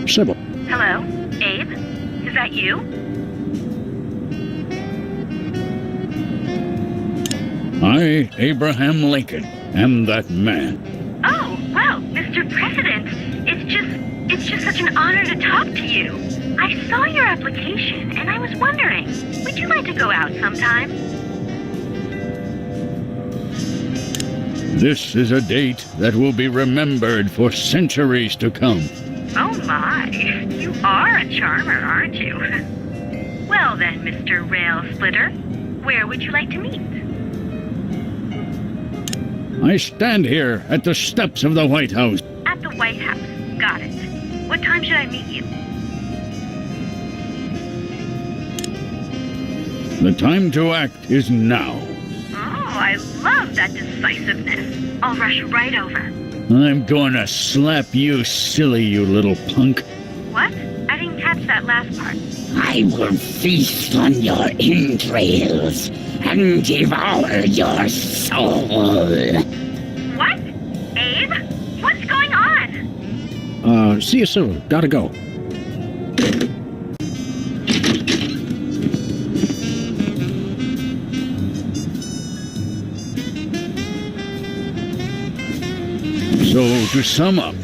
Sybil. Hello? Abe? Is that you? I, Abraham Lincoln, am that man. Oh, wow, Mr. President. It's just such an honor to talk to you. I saw your application, and I was wondering, would you like to go out sometime? This is a date that will be remembered for centuries to come. Oh my, you are a charmer, aren't you? Well then, Mr. Rail Splitter, where would you like to meet? I stand here at the steps of the White House. At the White House. Got it. What time should I meet you? The time to act is now. Oh, I love that decisiveness. I'll rush right over. I'm gonna slap you silly, you little punk. What? I didn't catch that last part. I will feast on your entrails and devour your soul. What? Abe? What's going on? See you soon. Gotta go. So, to sum up,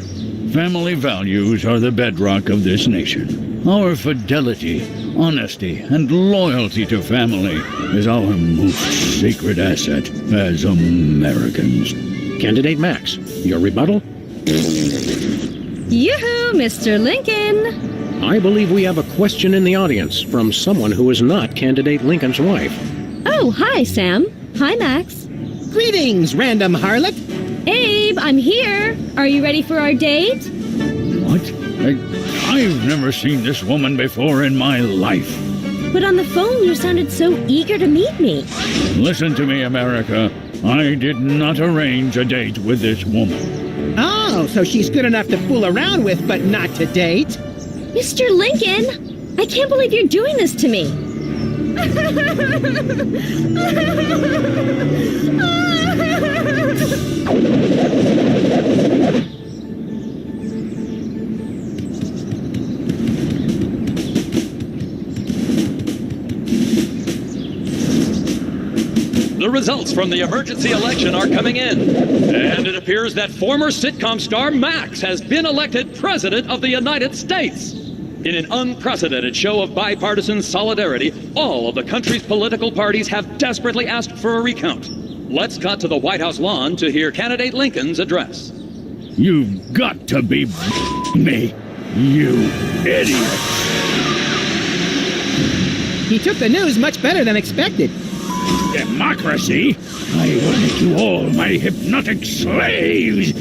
family values are the bedrock of this nation. Our fidelity, honesty, and loyalty to family is our most sacred asset as Americans. Candidate Max, your rebuttal? Yoo-hoo, Mr. Lincoln! I believe we have a question in the audience from someone who is not Candidate Lincoln's wife. Oh, hi, Sam. Hi, Max. Greetings, random harlot. Abe, I'm here. Are you ready for our date? What? I've never seen this woman before in my life. But on the phone, you sounded so eager to meet me. Listen to me, America. I did not arrange a date with this woman. Oh, so she's good enough to fool around with, but not to date? Mr. Lincoln, I can't believe you're doing this to me. The results from the emergency election are coming in, and it appears that former sitcom star Max has been elected President of the United States. In an unprecedented show of bipartisan solidarity, all of the country's political parties have desperately asked for a recount. Let's cut to the White House lawn to hear Candidate Lincoln's address. You've got to be me, you idiot. He took the news much better than expected. Democracy? I will make you all my hypnotic slaves!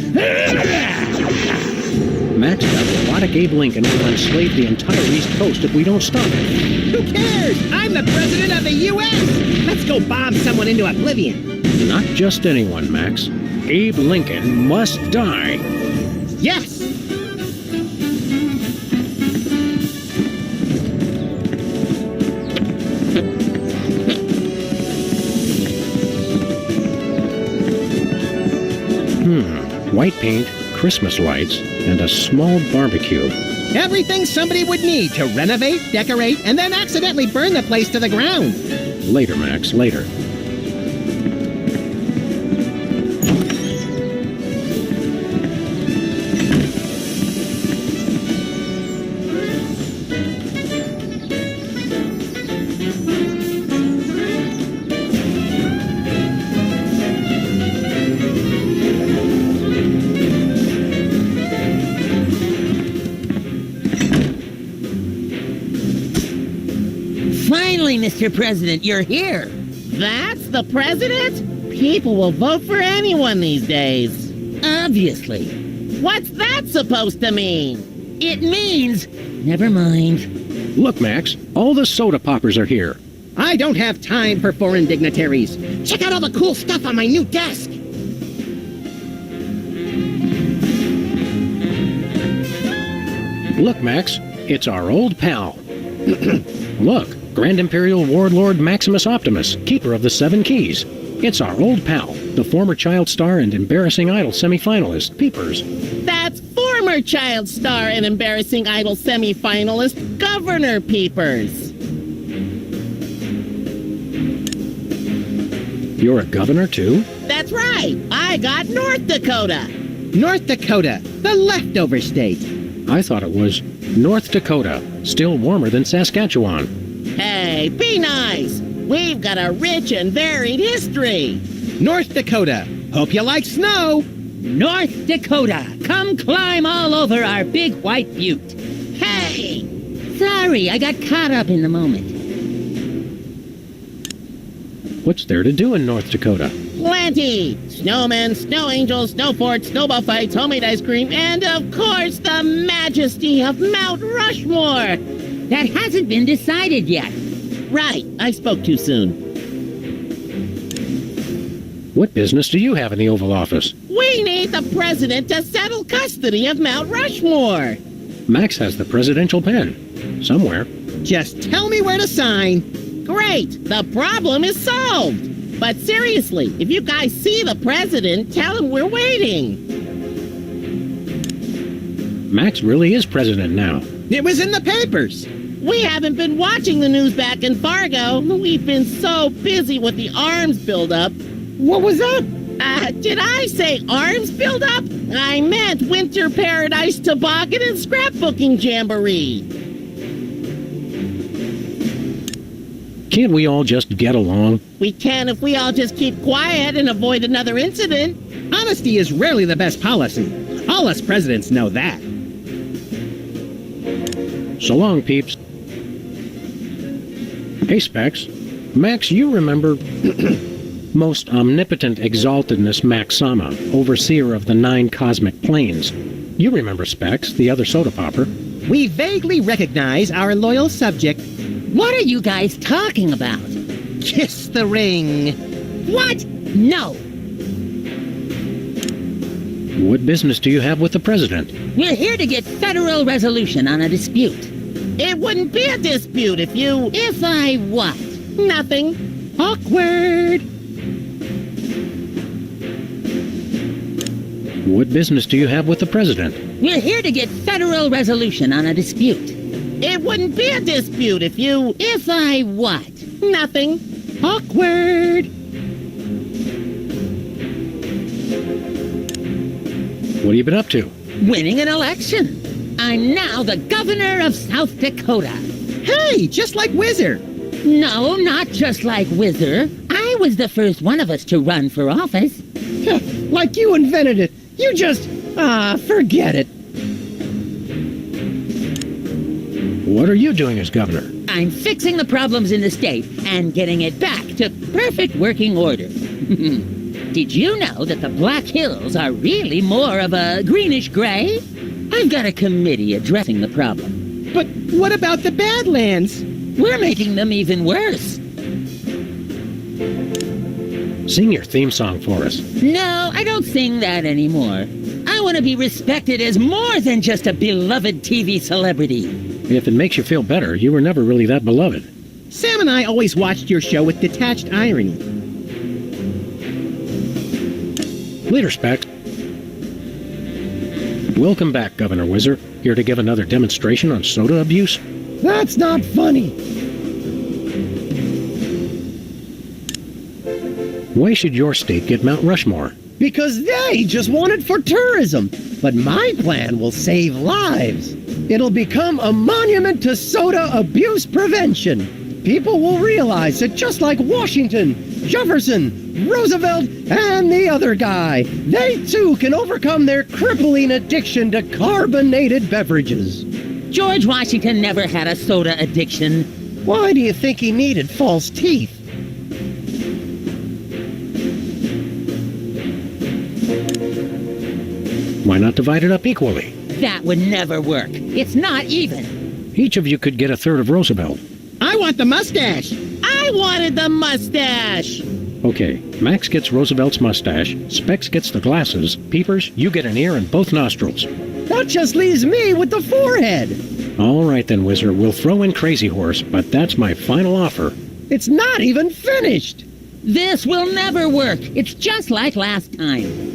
Max got robotic Abe Lincoln will enslave the entire East Coast if we don't stop it. Who cares? I'm the president of the U.S. Let's go bomb someone into oblivion. Not just anyone, Max. Abe Lincoln must die. Yes! White paint, Christmas lights, and a small barbecue. Everything somebody would need to renovate, decorate, and then accidentally burn the place to the ground. Later, Max, later. Finally, Mr. President, you're here. That's the president? People will vote for anyone these days. Obviously. What's that supposed to mean? It means... Never mind. Look, Max, all the soda poppers are here. I don't have time for foreign dignitaries. Check out all the cool stuff on my new desk. Look, Max, it's our old pal. Look, Grand Imperial Warlord Maximus Optimus, keeper of the Seven Keys. It's our old pal, the former child star and embarrassing idol semifinalist, Peepers. That's former former child star and embarrassing idol semi-finalist, Governor Peepers. You're a governor, too? That's right. I got North Dakota. North Dakota, the leftover state. I thought it was North Dakota, still warmer than Saskatchewan. Hey, be nice. We've got a rich and varied history. North Dakota, hope you like snow. North Dakota, come climb all over our big white butte. Hey! Sorry, I got caught up in the moment. What's there to do in North Dakota? Plenty! Snowmen, snow angels, snow forts, snowball fights, homemade ice cream, and of course the majesty of Mount Rushmore! That hasn't been decided yet. Right, I spoke too soon. What business do you have in the Oval Office? We need the president to settle custody of Mount Rushmore! Max has the presidential pen. Somewhere. Just tell me where to sign. Great! The problem is solved! But seriously, if you guys see the president, tell him we're waiting. Max really is president now. It was in the papers. We haven't been watching the news back in Fargo. We've been so busy with the arms buildup. What was that? Did I say arms buildup? I meant Winter Paradise Toboggan and Scrapbooking Jamboree. Can't we all just get along? We can if we all just keep quiet and avoid another incident. Honesty is rarely the best policy. All us presidents know that. So long, peeps. Hey, Specs. Max, you remember most omnipotent exaltedness Max Sama, overseer of the 9 cosmic planes. You remember Specs, the other soda popper. We vaguely recognize our loyal subject. What are you guys talking about? Kiss the ring. What? No. What business do you have with the president? We're here to get federal resolution on a dispute. It wouldn't be a dispute if you... If I what? Nothing. Awkward. What business do you have with the president? We're here to get federal resolution on a dispute. It wouldn't be a dispute if you... If I what? Nothing. Awkward. What have you been up to? Winning an election. I'm now the governor of South Dakota. Hey, just like Whizzer. No, not just like Whizzer. I was the first one of us to run for office. Like you invented it. You just... forget it. What are you doing as governor? I'm fixing the problems in the state and getting it back to perfect working order. Did you know that the Black Hills are really more of a greenish gray? I've got a committee addressing the problem. But what about the Badlands? We're making them even worse. Sing your theme song for us. No, I don't sing that anymore. I want to be respected as more than just a beloved TV celebrity. If it makes you feel better, you were never really that beloved. Sam and I always watched your show with detached irony. Later, Specs. Welcome back, Governor Whizzer. Here to give another demonstration on soda abuse? That's not funny. Why should your state get Mount Rushmore? Because they just want it for tourism. But my plan will save lives. It'll become a monument to soda abuse prevention. People will realize that just like Washington, Jefferson, Roosevelt, and the other guy, they too can overcome their crippling addiction to carbonated beverages. George Washington never had a soda addiction. Why do you think he needed false teeth? Why not divide it up equally? That would never work. It's not even. Each of you could get a third of Roosevelt. I want the mustache. I wanted the mustache. Okay, Max gets Roosevelt's mustache, Specs gets the glasses, Peepers, you get an ear and both nostrils. That just leaves me with the forehead. All right then, Whizzer, we'll throw in Crazy Horse, but that's my final offer. It's not even finished. This will never work. It's just like last time.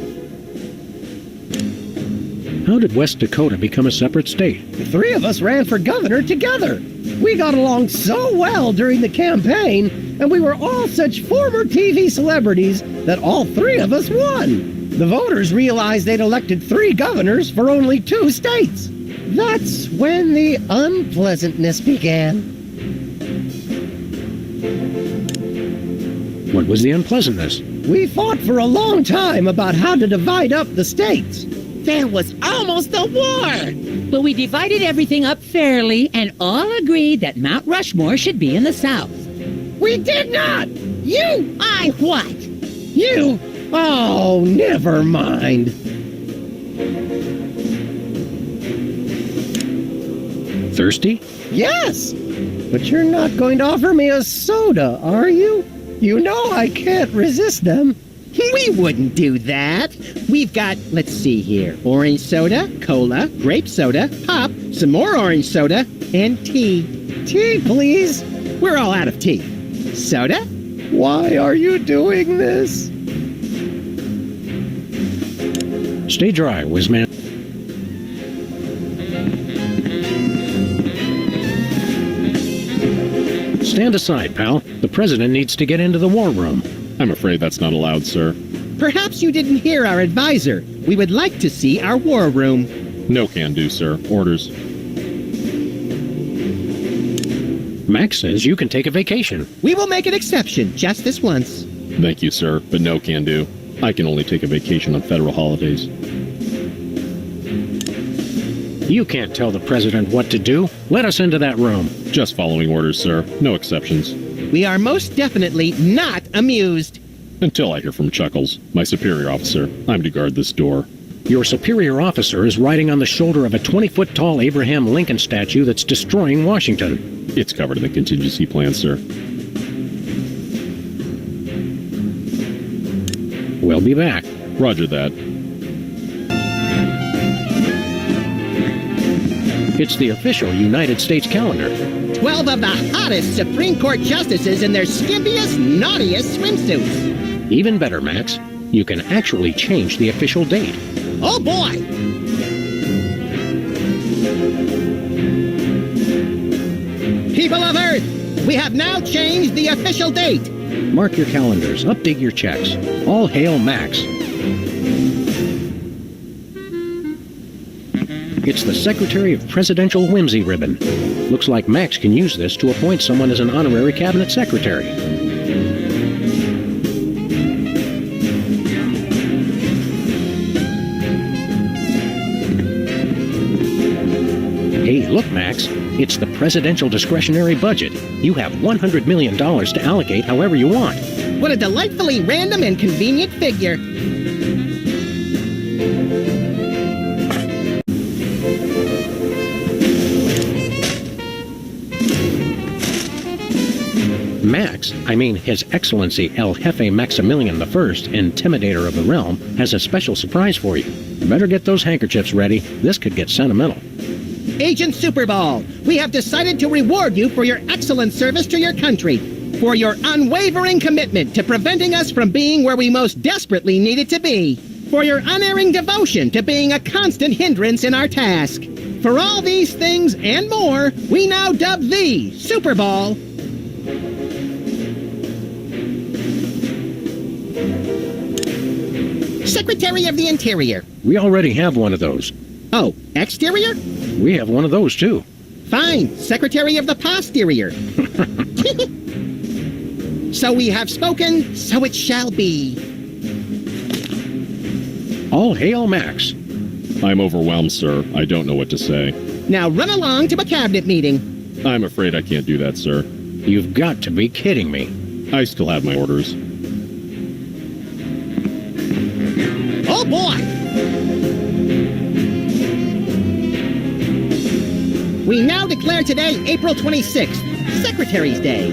How did West Dakota become a separate state? The three of us ran for governor together. We got along so well during the campaign, and we were all such former TV celebrities that all three of us won. The voters realized they'd elected 3 governors for only 2 states. That's when the unpleasantness began. What was the unpleasantness? We fought for a long time about how to divide up the states. There was almost a war! But we divided everything up fairly and all agreed that Mount Rushmore should be in the South. We did not! You! I what? You! Oh, never mind. Thirsty? Yes! But you're not going to offer me a soda, are you? You know I can't resist them. We wouldn't do that. We've got, let's see here, orange soda, cola, grape soda, pop, some more orange soda, and tea. Tea, please. We're all out of tea. Soda? Why are you doing this? Stay dry, Whizman. Stand aside, pal. The president needs to get into the war room. I'm afraid that's not allowed, sir. Perhaps you didn't hear our advisor. We would like to see our war room. No can do, sir. Orders. Max says you can take a vacation. We will make an exception, just this once. Thank you, sir, but no can do. I can only take a vacation on federal holidays. You can't tell the president what to do. Let us into that room. Just following orders, sir. No exceptions. We are most definitely not amused. Until I hear from Chuckles, my superior officer. I'm to guard this door. Your superior officer is riding on the shoulder of a 20-foot-tall Abraham Lincoln statue that's destroying Washington. It's covered in the contingency plan, sir. We'll be back. Roger that. It's the official United States calendar. 12 of the hottest Supreme Court justices in their skimpiest, naughtiest swimsuits. Even better, Max. You can actually change the official date. Oh boy! People of Earth, we have now changed the official date. Mark your calendars. Update your checks. All hail Max. It's the Secretary of Presidential Whimsy ribbon. Looks like Max can use this to appoint someone as an honorary cabinet secretary. Hey, look, Max. It's the presidential discretionary budget. You have $100 million to allocate however you want. What a delightfully random and convenient figure. Max, His Excellency El Jefe Maximilian I, Intimidator of the Realm, has a special surprise for you. Better get those handkerchiefs ready. This could get sentimental. Agent Superball, we have decided to reward you for your excellent service to your country, for your unwavering commitment to preventing us from being where we most desperately needed to be, for your unerring devotion to being a constant hindrance in our task. For all these things and more, we now dub thee, Superball. Secretary of the Interior. We already have one of those. Oh, exterior? We have one of those, too. Fine, Secretary of the Posterior. So we have spoken, so it shall be. All hail Max. I'm overwhelmed, sir. I don't know what to say. Now run along to a cabinet meeting. I'm afraid I can't do that, sir. You've got to be kidding me. I still have my orders. Oh boy! We now declare today April 26th, Secretary's Day.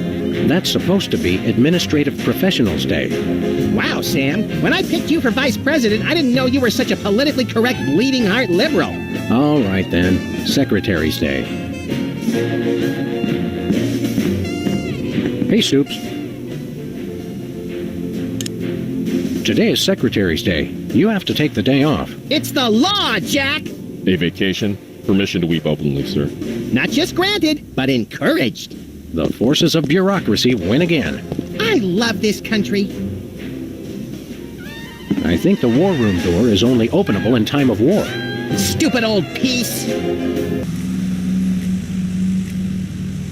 That's supposed to be Administrative Professionals Day. Wow, Sam. When I picked you for vice president, I didn't know you were such a politically correct bleeding heart liberal. All right, then. Secretary's Day. Hey, Soups. Today is Secretary's Day. You have to take the day off. It's the law, Jack! A vacation? Permission to weep openly, sir. Not just granted, but encouraged. The forces of bureaucracy win again. I love this country. I think the war room door is only openable in time of war. Stupid old piece.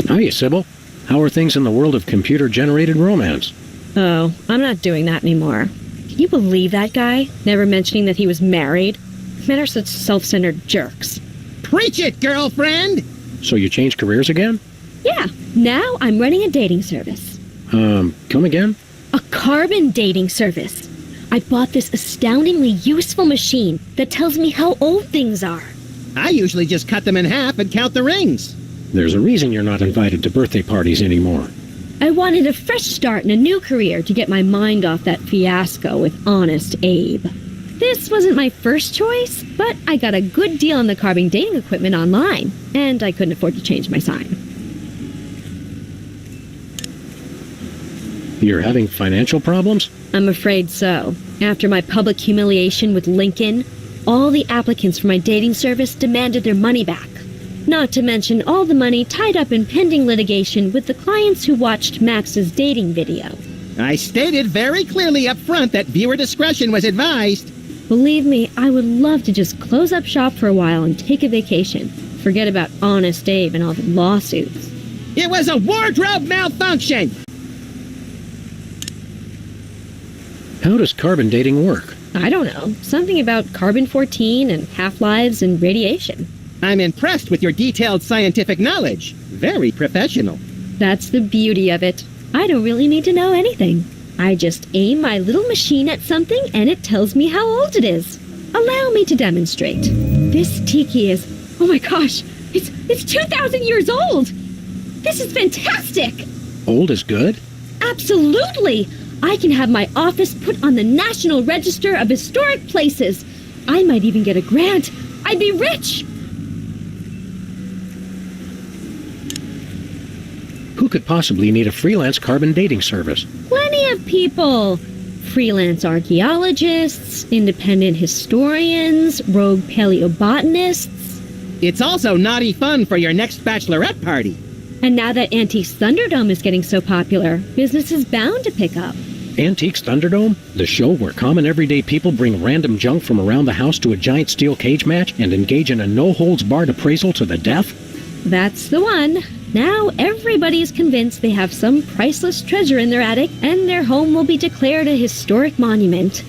Hiya, Sybil. How are things in the world of computer-generated romance? Oh, I'm not doing that anymore. Can you believe that guy? Never mentioning that he was married? Men are such self-centered jerks. Preach it, girlfriend! So you changed careers again? Yeah, now I'm running a dating service. Come again? A carbon dating service. I bought this astoundingly useful machine that tells me how old things are. I usually just cut them in half and count the rings. There's a reason you're not invited to birthday parties anymore. I wanted a fresh start and a new career to get my mind off that fiasco with Honest Abe. This wasn't my first choice, but I got a good deal on the carbon dating equipment online, and I couldn't afford to change my sign. You're having financial problems? I'm afraid so. After my public humiliation with Lincoln, all the applicants for my dating service demanded their money back. Not to mention all the money tied up in pending litigation with the clients who watched Max's dating video. I stated very clearly up front that viewer discretion was advised. Believe me, I would love to just close up shop for a while and take a vacation. Forget about Honest Abe and all the lawsuits. It was a wardrobe malfunction! How does carbon dating work? I don't know. Something about carbon-14 and half-lives and radiation. I'm impressed with your detailed scientific knowledge. Very professional. That's the beauty of it. I don't really need to know anything. I just aim my little machine at something and it tells me how old it is. Allow me to demonstrate. This tiki is... oh my gosh! It's 2,000 years old! This is fantastic! Old is good? Absolutely! I can have my office put on the National Register of Historic Places. I might even get a grant. I'd be rich! Who could possibly need a freelance carbon dating service? Plenty of people. Freelance archaeologists, independent historians, rogue paleobotanists. It's also naughty fun for your next bachelorette party. And now that Antiques Thunderdome is getting so popular, business is bound to pick up. Antiques Thunderdome? The show where common everyday people bring random junk from around the house to a giant steel cage match and engage in a no-holds-barred appraisal to the death? That's the one. Now everybody's convinced they have some priceless treasure in their attic, and their home will be declared a historic monument.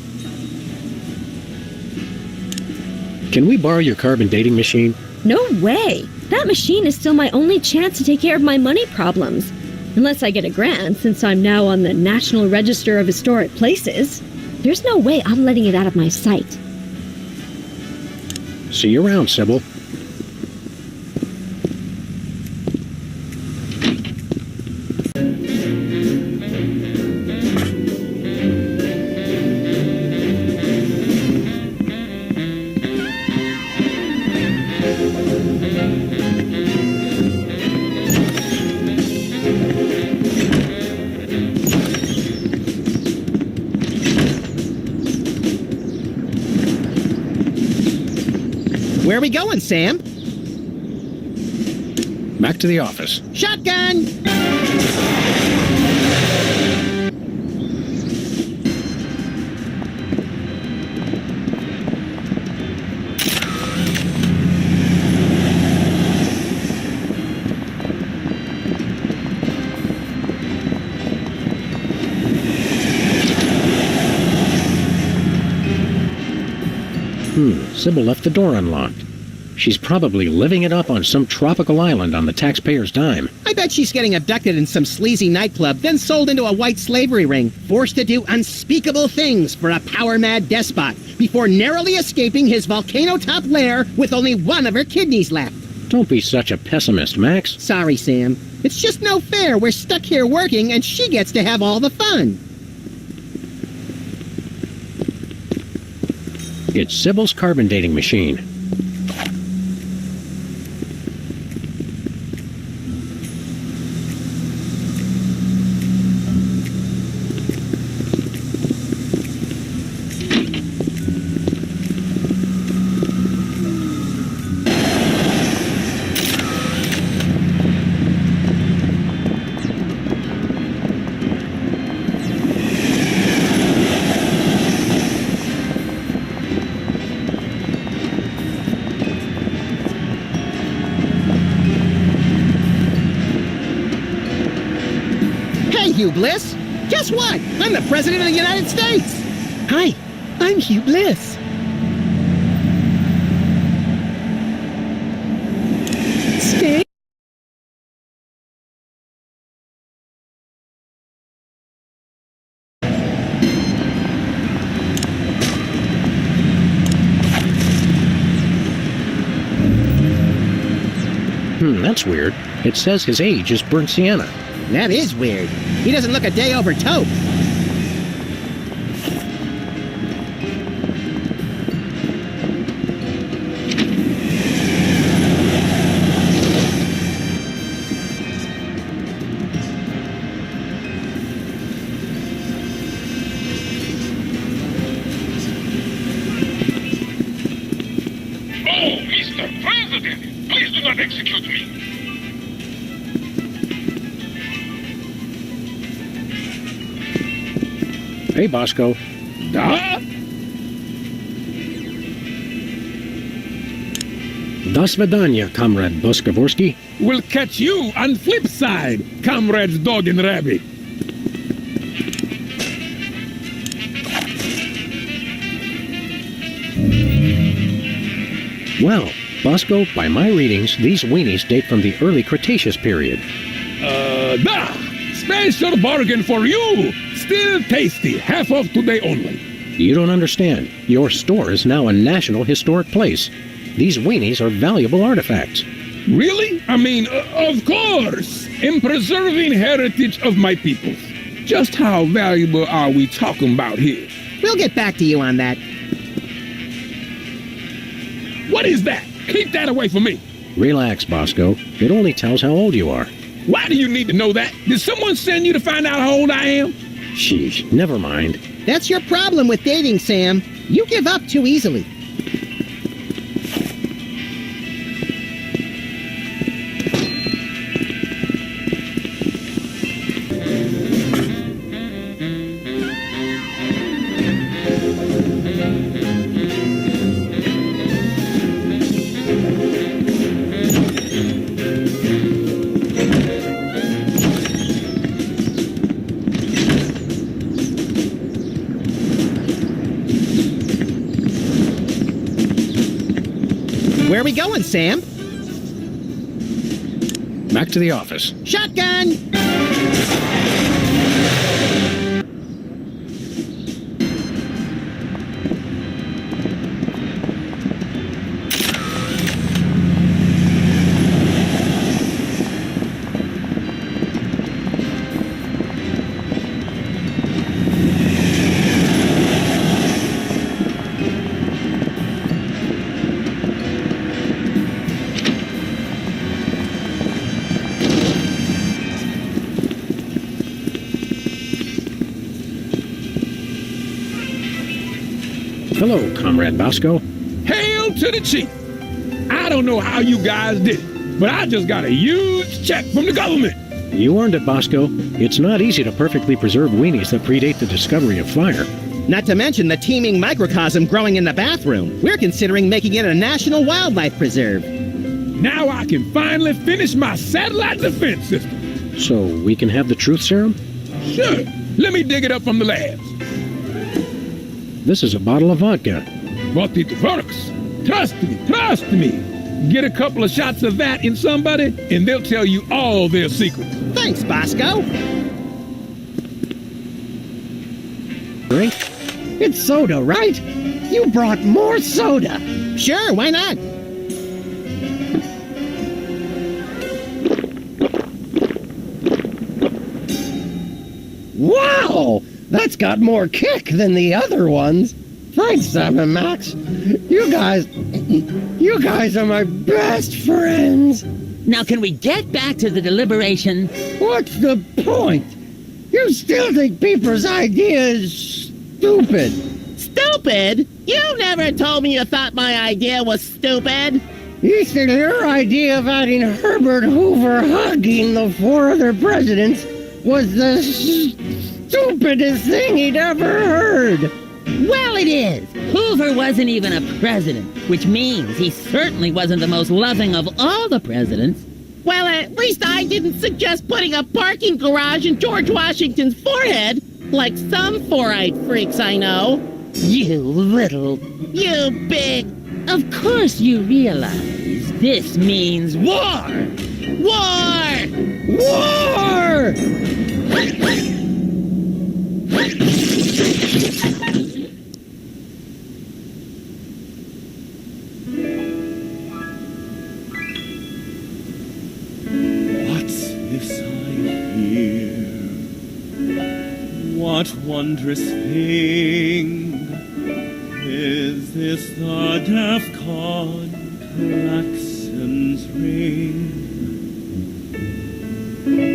Can we borrow your carbon dating machine? No way! That machine is still my only chance to take care of my money problems. Unless I get a grant, since I'm now on the National Register of Historic Places. There's no way I'm letting it out of my sight. See you around, Sybil. Where are we going, Sam? Back to the office. Shotgun! Sybil left the door unlocked. She's probably living it up on some tropical island on the taxpayer's dime. I bet she's getting abducted in some sleazy nightclub, then sold into a white slavery ring, forced to do unspeakable things for a power-mad despot, before narrowly escaping his volcano-top lair with only one of her kidneys left. Don't be such a pessimist, Max. Sorry, Sam. It's just no fair. We're stuck here working, and she gets to have all the fun. It's Sybil's carbon dating machine. Hugh Bliss. Guess what? I'm the President of the United States. Hi, I'm Hugh Bliss. Stay. That's weird. It says his age is burnt sienna. That is weird. He doesn't look a day over taupe. Mr. President, please do not execute me. Hey, Bosco. Da? Do svidaniya, Comrade Boskovorsky. We'll catch you on flip side, comrades Dog and Rabbit. Well, Bosco, by my readings, these weenies date from the early Cretaceous period. Da! Special bargain for you! Still tasty, half off today only. You don't understand. Your store is now a national historic place. These weenies are valuable artifacts. Really? I mean, of course! In preserving heritage of my peoples. Just how valuable are we talking about here? We'll get back to you on that. What is that? Keep that away from me. Relax, Bosco. It only tells how old you are. Why do you need to know that? Did someone send you to find out how old I am? Sheesh, never mind. That's your problem with dating, Sam. You give up too easily. Where are we going, Sam? Back to the office. Shotgun! Hello, Comrade Bosco. Hail to the chief! I don't know how you guys did it, but I just got a huge check from the government. You earned it, Bosco. It's not easy to perfectly preserve weenies that predate the discovery of fire. Not to mention the teeming microcosm growing in the bathroom. We're considering making it a national wildlife preserve. Now I can finally finish my satellite defense system. So we can have the truth serum? Sure. Let me dig it up from the labs. This is a bottle of vodka. But it works. Trust me. Get a couple of shots of that in somebody, and they'll tell you all their secrets. Thanks, Bosco. Drink? It's soda, right? You brought more soda. Sure, why not? Wow! That's got more kick than the other ones. Thanks, Sam and Max. You guys are my best friends. Now, can we get back to the deliberation? What's the point? You still think Peeper's idea is stupid. Stupid? You never told me you thought my idea was stupid. You said your idea of adding Herbert Hoover hugging the four other presidents was the stupidest thing he'd ever heard. Well, it is. Hoover wasn't even a president, which means he certainly wasn't the most loving of all the presidents. Well, at least I didn't suggest putting a parking garage in George Washington's forehead, like some four-eyed freaks I know. You big... Of course you realize this means war! War! War! What's this I hear? What wondrous thing? Is this the DEFCON klaxon's ring?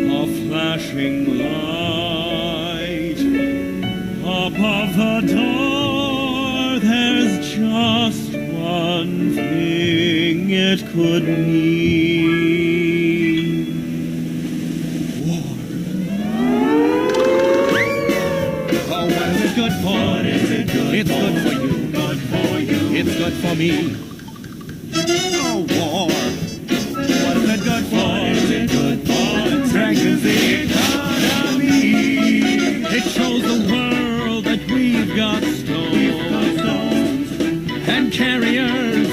A flashing light above the door. There's just one thing it could mean. War. Oh, what is it good for? What is it good It's for? Good for you. Good for you. It's good for me. Oh, war. What is it good for? What is it good for? It strengthens the economy. It shows the world that we've got stones and carriers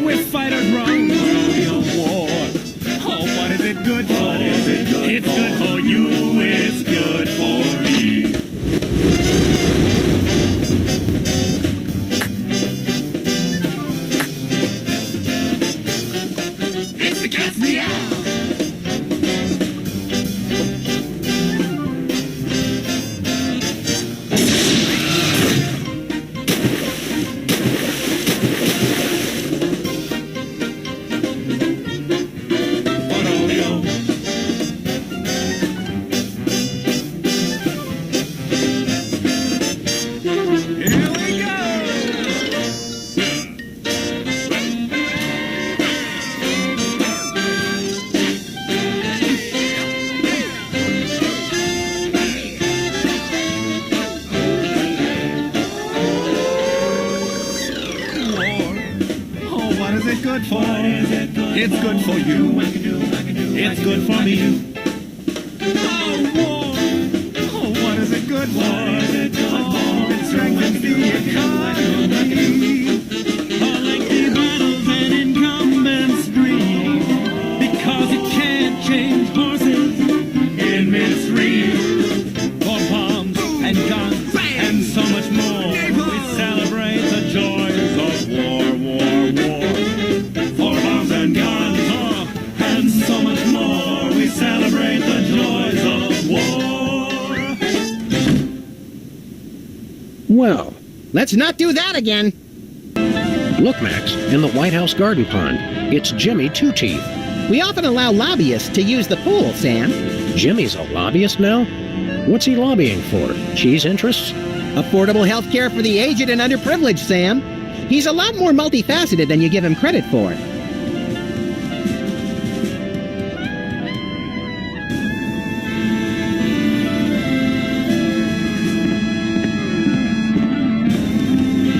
with fighter drones. War. Oh, what is it good for? What is it good It's for? Good for you. It's good for me. It's the hour. Good for? It's good for you. It's good for me. Oh, war. Oh, what is it good for? Oh, it strengthens the economy. Lengthy battles and incumbents dream, because it can't change horses in midstream. For bombs and guns and so much more, we celebrate the joys of war, war, war. For bombs and guns, and so much more, we celebrate the joys of war. Well, Let's not do that again. look, Max, in the White House garden pond. It's Jimmy Two Teeth. We often allow lobbyists to use the pool, Sam. Jimmy's a lobbyist now? What's he lobbying for? Cheese interests? Affordable health care for the aged and underprivileged, Sam. He's a lot more multifaceted than you give him credit for.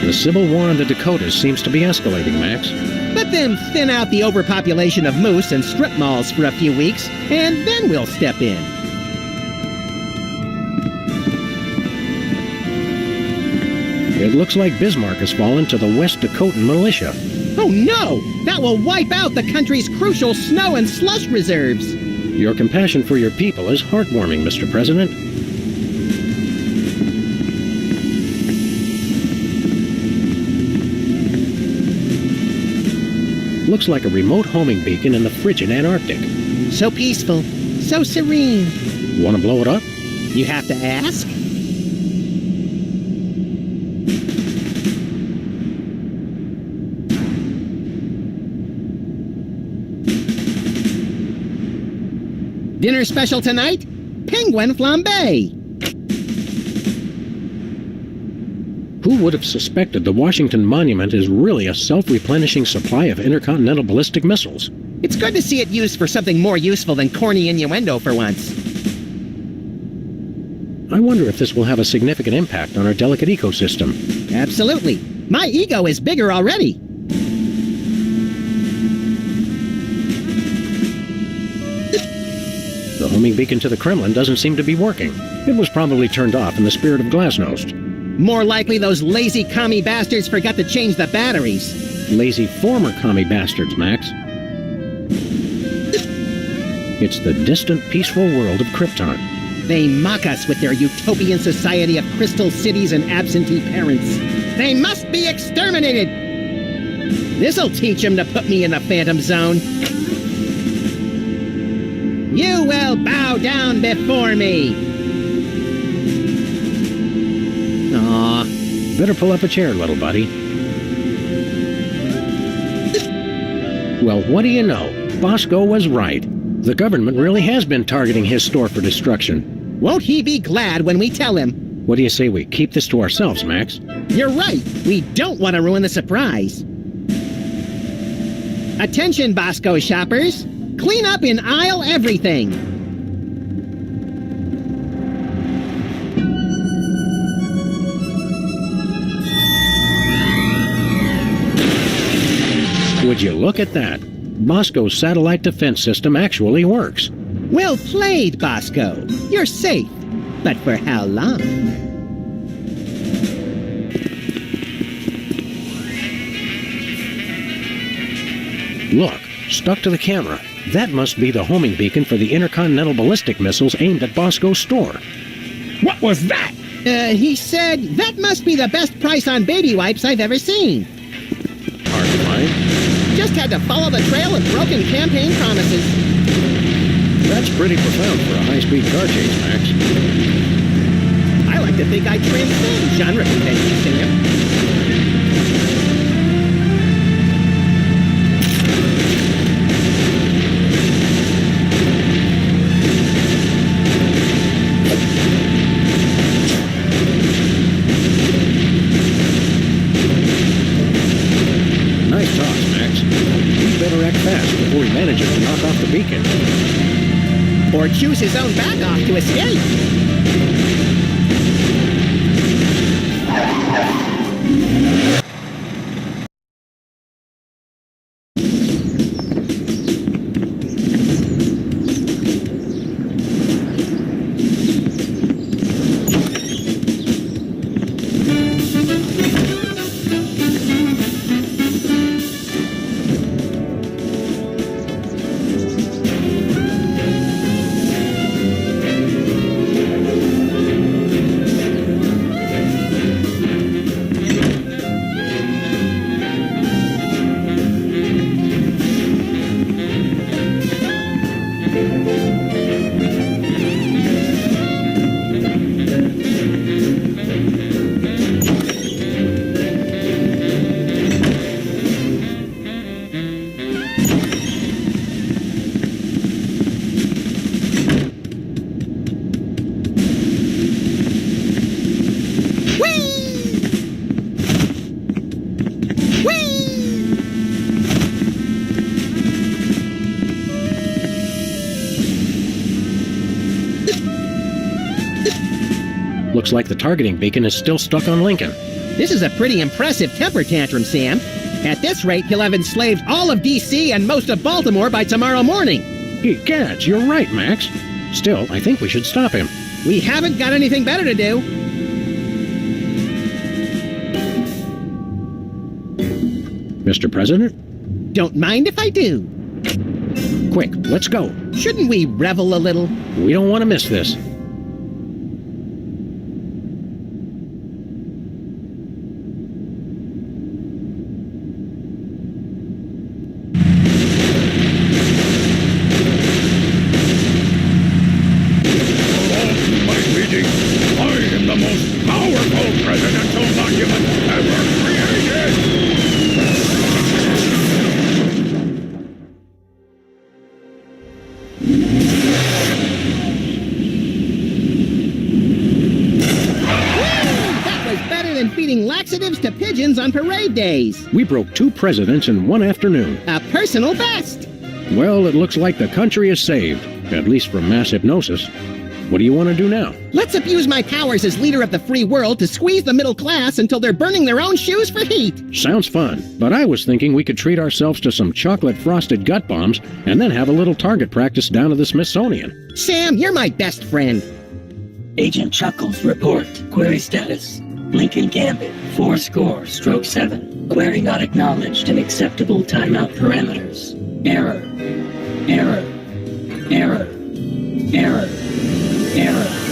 The civil war in the Dakotas seems to be escalating, Max. Let them thin out the overpopulation of moose and strip malls for a few weeks, and then we'll step in. It looks like Bismarck has fallen to the West Dakotan militia. Oh no! That will wipe out the country's crucial snow and slush reserves! Your compassion for your people is heartwarming, Mr. President. Looks like a remote homing beacon in the frigid Antarctic. So peaceful, so serene. Want to blow it up? You have to ask? Dinner special tonight? Penguin flambe. Who would have suspected the Washington Monument is really a self-replenishing supply of intercontinental ballistic missiles? It's good to see it used for something more useful than corny innuendo for once. I wonder if this will have a significant impact on our delicate ecosystem. Absolutely. My ego is bigger already. homing beacon to the Kremlin doesn't seem to be working. It was probably turned off in the spirit of glasnost. More likely those lazy commie bastards forgot to change the batteries. Lazy former commie bastards, Max. It's the distant, peaceful world of Krypton. They mock us with their utopian society of crystal cities and absentee parents. They must be exterminated! This'll teach them to put me in the Phantom Zone. You will bow down before me! Aw. Better pull up a chair, little buddy. Well, what do you know? Bosco was right. The government really has been targeting his store for destruction. Won't he be glad when we tell him? What do you say we keep this to ourselves, Max? You're right. We don't want to ruin the surprise. Attention, Bosco shoppers. Clean up in aisle everything. Would you look at that? Bosco's satellite defense system actually works. Well played, Bosco. You're safe. But for how long? Look, stuck to the camera. That must be the homing beacon for the intercontinental ballistic missiles aimed at Bosco's store. What was that? He said, that must be the best price on baby wipes I've ever seen. Hard to find. Just had to follow the trail of broken campaign promises. That's pretty profound for a high-speed car chase, Max. I like to think I transcend genre conventions, Sam. Nice toss, Max. He better act fast before he manages to knock off the beacon. Or choose his own back off to escape. Looks like the targeting beacon is still stuck on Lincoln. This is a pretty impressive temper tantrum, Sam. At this rate, he'll have enslaved all of D.C. and most of Baltimore by tomorrow morning. Egad, you're right, Max. Still, I think we should stop him. We haven't got anything better to do. Mr. President? Don't mind if I do. Quick, let's go. Shouldn't we revel a little? We don't want to miss this. Laxatives to pigeons on parade days. We broke 2 presidents in one afternoon. A personal best. Well, it looks like the country is saved, at least from mass hypnosis. What do you want to do now? Let's abuse my powers as leader of the free world to squeeze the middle class until they're burning their own shoes for heat. Sounds fun, but I was thinking we could treat ourselves to some chocolate-frosted gut bombs and then have a little target practice down to the Smithsonian. Sam, you're my best friend. Agent Chuckles, report. Query status. Lincoln Gambit, 4-7. Query not acknowledged in acceptable timeout parameters. Error. Error. Error. Error. Error.